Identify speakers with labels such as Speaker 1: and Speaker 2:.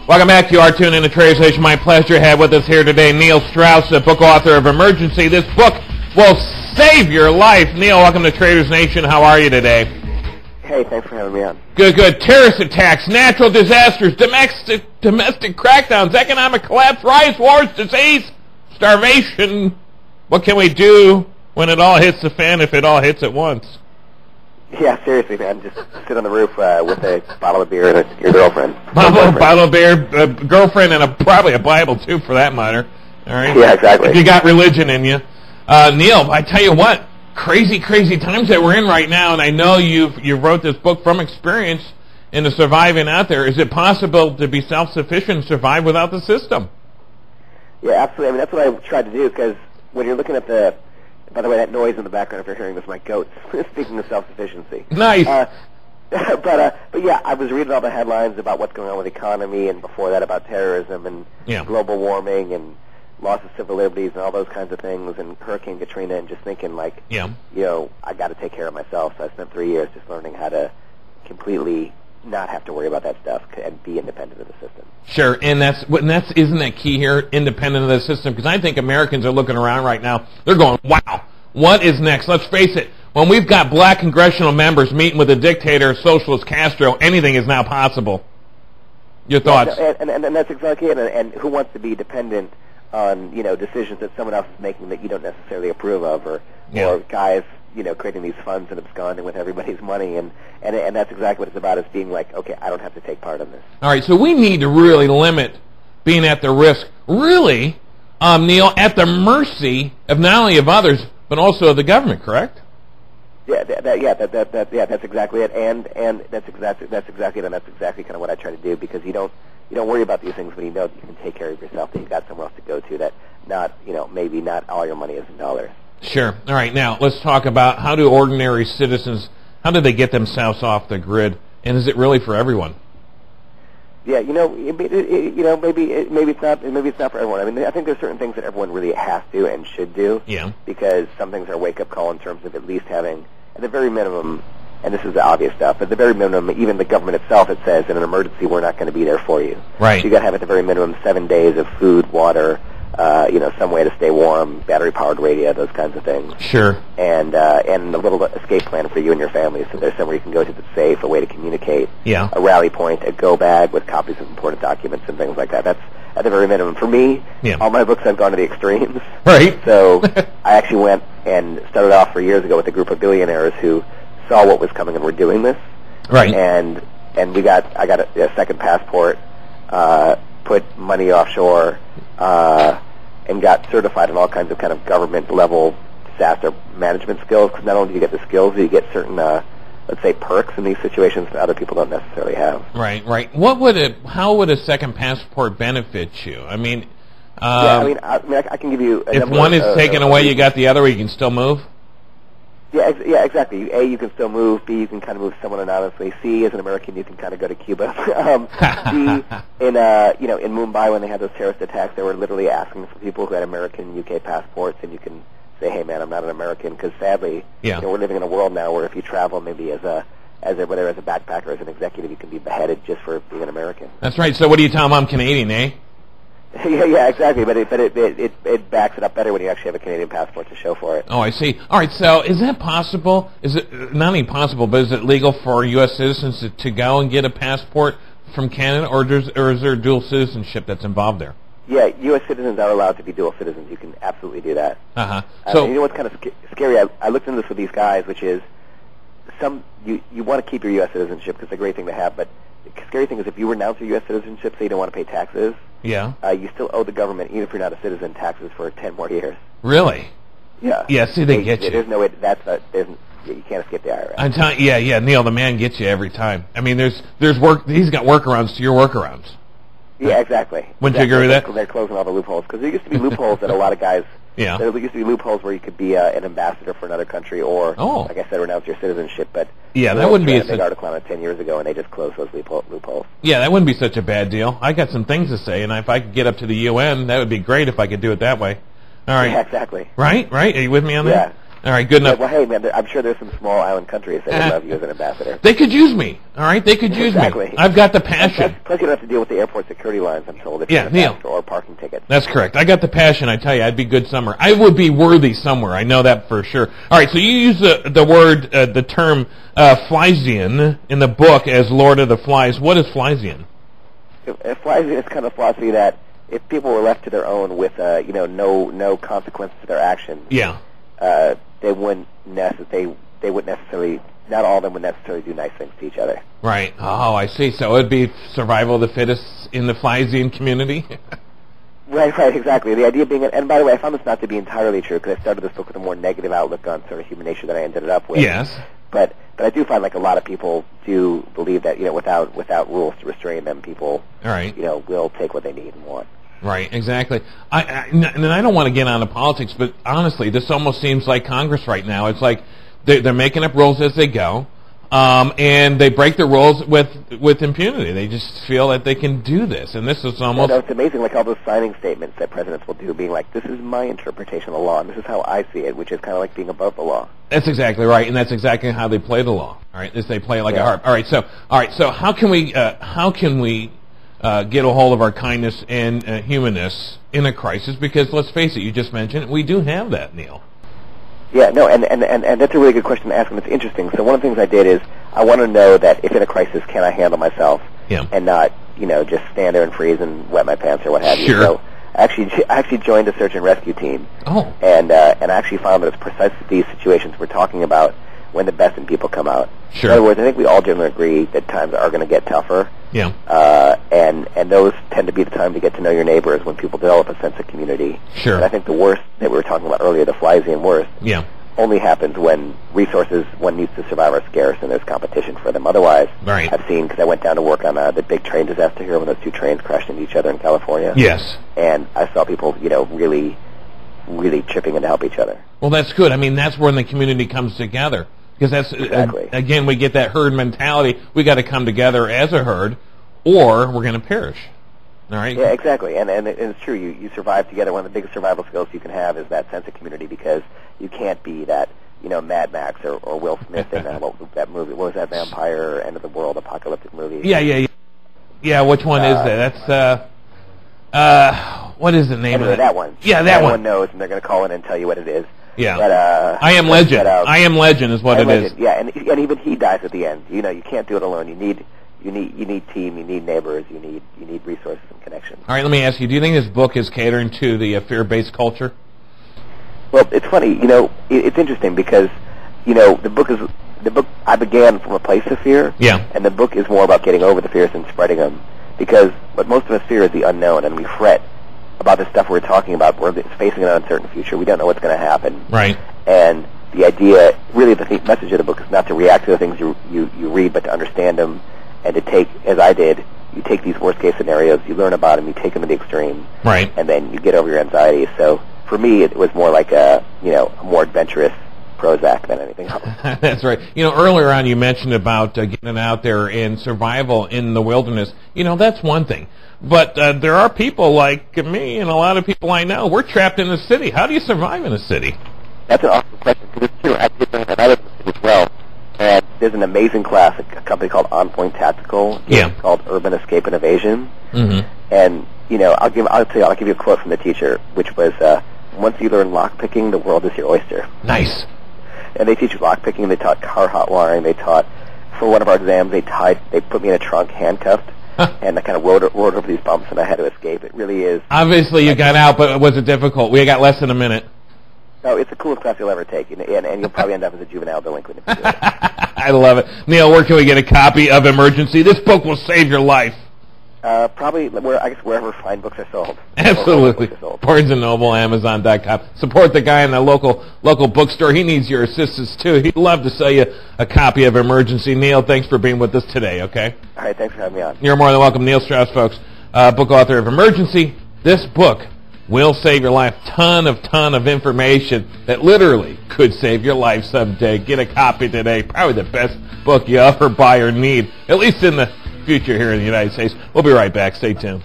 Speaker 1: Welcome back. You are tuned in to Trader Station. My pleasure to have with us here today Neil Strauss, the book author of Emergency. This book will save your life. Neil, welcome to Traders Nation. How are you today?
Speaker 2: Hey, thanks for having me on.
Speaker 1: Good, good. Terrorist attacks, natural disasters, domestic crackdowns, economic collapse, riots, wars, disease, starvation. What can we do when it all hits the fan if it all hits at once?
Speaker 2: Yeah, seriously, man. Just sit on the roof with a bottle of beer and your girlfriend.
Speaker 1: Bottle of beer, girlfriend, and probably a Bible, too, for that matter. All right?
Speaker 2: Yeah, exactly.
Speaker 1: If you got religion in you. Neil, I tell you what, crazy times that we're in right now, and I know you wrote this book from experience into surviving out there. Is it possible to be self-sufficient and survive without the system?
Speaker 2: Yeah, absolutely. I mean, that's what I tried to do, because when you're looking at by the way, that noise in the background, if you're hearing this, my goats, speaking of self-sufficiency.
Speaker 1: Nice.
Speaker 2: But yeah, I was reading all the headlines about what's going on with the economy, and before that about terrorism and global warming and loss of civil liberties and all those kinds of things, and Hurricane Katrina, and just thinking like, you know, I got to take care of myself. So I spent 3 years just learning how to completely not have to worry about that stuff and be independent of the system.
Speaker 1: Sure, and isn't that key here, independent of the system? Because I think Americans are looking around right now. They're going, wow, what is next? Let's face it. When we've got black congressional members meeting with a dictator, socialist Castro, anything is now possible. Your thoughts?
Speaker 2: Yeah, and that's exactly it. And who wants to be dependent on, you know, decisions that someone else is making that you don't necessarily approve of, or guys, you know, creating these funds and absconding with everybody's money, and that's exactly what it's about, is being like, okay, I don't have to take part in this.
Speaker 1: All right, so we need to really limit being at the risk, really, Neil, at the mercy of not only of others, but also of the government, correct?
Speaker 2: Yeah, that's exactly it, and that's exactly it, and that's exactly kind of what I try to do, because you don't worry about these things when you know that you can take care of yourself, that you've got somewhere else to go to, that maybe not all your money is in dollars.
Speaker 1: Sure. All right, now let's talk about how do ordinary citizens, how do they get themselves off the grid, and is it really for everyone?
Speaker 2: Yeah, maybe it's not for everyone. I mean, I think there's certain things that everyone really has to and should do.
Speaker 1: Yeah. Because
Speaker 2: some things are a wake-up call in terms of at least having, at the very minimum, and this is the obvious stuff, but at the very minimum, even the government itself, it says in an emergency, we're not going to be there for you.
Speaker 1: Right.
Speaker 2: So you got to have at the very minimum 7 days of food, water, some way to stay warm, battery-powered radio, those kinds of things.
Speaker 1: Sure.
Speaker 2: And a little escape plan for you and your family, so there's somewhere you can go to that's safe, a way to communicate.
Speaker 1: Yeah.
Speaker 2: A rally point, a go bag with copies of important documents and things like that. That's at the very minimum. For me, all my books have gone to the extremes.
Speaker 1: Right.
Speaker 2: So I actually went and started off for years ago with a group of billionaires who saw what was coming and were doing this.
Speaker 1: Right.
Speaker 2: And I got a second passport, put money offshore, and got certified in all kinds of kind of government-level disaster management skills, because not only do you get the skills, but you get certain, let's say, perks in these situations that other people don't necessarily have.
Speaker 1: Right. How would a second passport benefit you? I mean,
Speaker 2: I can give you...
Speaker 1: if one is taken away, you got the other, or you can still move?
Speaker 2: Yeah, exactly. A, you can still move. B, you can kind of move someone anonymously. C, as an American, you can kind of go to Cuba. D, in Mumbai, when they had those terrorist attacks, they were literally asking for people who had American and UK passports, and you can say, hey, man, I'm not an American, because sadly, we're living in a world now where if you travel maybe whether as a backpacker or as an executive, you can be beheaded just for being an American.
Speaker 1: That's right. So what do you tell them? I'm Canadian, eh?
Speaker 2: Yeah, exactly. But it backs it up better when you actually have a Canadian passport to show for it.
Speaker 1: Oh, I see. All right. So is that possible? Is it not only possible, but is it legal for U.S. citizens to go and get a passport from Canada, or is there dual citizenship that's involved there?
Speaker 2: Yeah, U.S. citizens are allowed to be dual citizens. You can absolutely do that.
Speaker 1: So
Speaker 2: you know what's kind of scary? I looked into this with these guys, which is you want to keep your U.S. citizenship because it's a great thing to have, but the scary thing is if you renounce your U.S. citizenship, say you don't want to pay taxes, you still owe the government, even if you're not a citizen, taxes for 10 more years.
Speaker 1: Really?
Speaker 2: Yeah.
Speaker 1: Yeah, see, they get you.
Speaker 2: There's no way, you can't escape the IRS.
Speaker 1: I'm telling you, Neil, the man gets you every time. I mean, there's work, he's got workarounds to your workarounds.
Speaker 2: Yeah, exactly.
Speaker 1: Wouldn't you agree with that?
Speaker 2: They're closing all the loopholes, because there used to be loopholes that a lot of guys...
Speaker 1: Yeah.
Speaker 2: There used to be loopholes where you could be an ambassador for another country, or, like I said, renounce your citizenship. But
Speaker 1: that wouldn't be
Speaker 2: a big article on it 10 years ago, and they just closed those loopholes.
Speaker 1: Yeah, that wouldn't be such a bad deal. I got some things to say, and if I could get up to the UN, that would be great if I could do it that way. All right.
Speaker 2: Yeah, exactly.
Speaker 1: Right? Are you with me on that? All right, good enough.
Speaker 2: Yeah, well, hey, man, I'm sure there's some small island countries that would love you as an ambassador.
Speaker 1: They could use me. All right, they could use
Speaker 2: exactly.
Speaker 1: me. I've got the passion.
Speaker 2: Plus, you don't have to deal with the airport security lines, I'm told, if
Speaker 1: yeah,
Speaker 2: you're
Speaker 1: Neil.
Speaker 2: or parking tickets.
Speaker 1: That's correct. I got the passion. I tell you, I'd be good somewhere. I would be worthy somewhere. I know that for sure. All right, so you use the word, the term Flysian in the book as Lord of the Flies. What is Flysian?
Speaker 2: Flysian is kind of philosophy that if people were left to their own with no consequences to their actions, they wouldn't necessarily. Not all of them would necessarily do nice things to each other.
Speaker 1: Right. Oh, I see. So it would be survival of the fittest in the Flysian community?
Speaker 2: Right, exactly. The idea being, and by the way, I found this not to be entirely true because I started this book with a more negative outlook on sort of human nature than I ended up with.
Speaker 1: Yes.
Speaker 2: But I do find like a lot of people do believe that, without rules to restrain them, people, will take what they need and want.
Speaker 1: Right, exactly. And I don't want to get onto politics, but honestly, this almost seems like Congress right now. It's like they're making up rules as they go, and they break the rules with impunity. They just feel that they can do this, and this is almost...
Speaker 2: it's amazing, like all those signing statements that presidents will do, being like, this is my interpretation of the law, and this is how I see it, which is kind of like being above the law.
Speaker 1: That's exactly right, and that's exactly how they play the law. All right, is they play it like a harp. All right, so how can we get a hold of our kindness and humanness in a crisis? Because let's face it, you just mentioned it, we do have that, Neil.
Speaker 2: Yeah, no, and that's a really good question to ask, and it's interesting. So one of the things I did is I want to know that if in a crisis, can I handle myself and not, just stand there and freeze and wet my pants or what have you. So I actually joined a search and rescue team.
Speaker 1: Oh.
Speaker 2: And I actually found that it's precisely these situations we're talking about when the best in people come out.
Speaker 1: Sure.
Speaker 2: In other words, I think we all generally agree that times are going to get tougher.
Speaker 1: Yeah.
Speaker 2: And those tend to be the time to get to know your neighbors when people develop a sense of community.
Speaker 1: Sure.
Speaker 2: And I think the worst that we were talking about earlier, the Flysian worst, only happens when resources one needs to survive are scarce and there's competition for them. Otherwise, I've seen, because I went down to work on the big train disaster here when those two trains crashed into each other in California.
Speaker 1: Yes.
Speaker 2: And I saw people, really, really chipping in to help each other.
Speaker 1: Well, that's good. I mean, that's when the community comes together. Because that's, again, we get that herd mentality. We got to come together as a herd, or we're going to perish. All right?
Speaker 2: Yeah, exactly. And it's true. You survive together. One of the biggest survival skills you can have is that sense of community, because you can't be that, Mad Max or Will Smith in that movie. What was that vampire, end of the world, apocalyptic movie?
Speaker 1: Yeah, which one is that? That's, what is the name of it?
Speaker 2: That one.
Speaker 1: Yeah, that one.
Speaker 2: Everyone knows, and they're going to call in and tell you what it is.
Speaker 1: Yeah.
Speaker 2: But,
Speaker 1: I Am Legend. I Am Legend is what it is.
Speaker 2: Yeah, and even he dies at the end. You can't do it alone. You need team, you need neighbors, you need resources and connections.
Speaker 1: All right, let me ask you, do you think this book is catering to the fear-based culture?
Speaker 2: Well, it's funny, it's interesting because, the book I began from a place of fear.
Speaker 1: Yeah.
Speaker 2: And the book is more about getting over the fears and spreading them, because what most of us fear is the unknown, and we fret about the stuff we're talking about. We're facing an uncertain future. We don't know what's going to happen.
Speaker 1: Right.
Speaker 2: And the idea, really the message of the book is not to react to the things you read, but to understand them, and to take, as I did, you take these worst-case scenarios, you learn about them, you take them to the extreme.
Speaker 1: Right.
Speaker 2: And then you get over your anxiety. So for me, it was more like a more adventurous Prozac than anything else.
Speaker 1: That's right. Earlier on you mentioned about getting out there in survival in the wilderness. That's one thing. But there are people like me and a lot of people I know. We're trapped in the city. How do you survive in a city?
Speaker 2: That's an awesome question, because it's true. I did learn that. I live in the city as well. And there's an amazing class, a company called On Point Tactical. It's called Urban Escape and Evasion. Mm-hmm. And, I'll give you a quote from the teacher, which was, once you learn lockpicking, the world is your oyster.
Speaker 1: Nice.
Speaker 2: And they teach lockpicking. They taught car hot wiring. They taught, for one of our exams, they put me in a trunk, handcuffed, and I kind of rode over these bumps, and I had to escape. It really is.
Speaker 1: Obviously, you got out, but was it difficult? We got less than a minute.
Speaker 2: No, it's the coolest class you'll ever take, and you'll probably end up as a juvenile delinquent if you do it.
Speaker 1: I love it. Neil, where can we get a copy of Emergency? This book will save your life.
Speaker 2: Probably, wherever fine books are sold.
Speaker 1: Absolutely. Barnes & Noble, Amazon.com. Support the guy in the local bookstore. He needs your assistance, too. He'd love to sell you a copy of Emergency. Neil, thanks for being with us today, okay?
Speaker 2: All right, thanks for having me on.
Speaker 1: You're more than welcome. Neil Strauss, folks, book author of Emergency. This book will save your life. Ton of information that literally could save your life someday. Get a copy today. Probably the best book you ever buy or need, at least in the future here in the United States. We'll be right back. Stay tuned.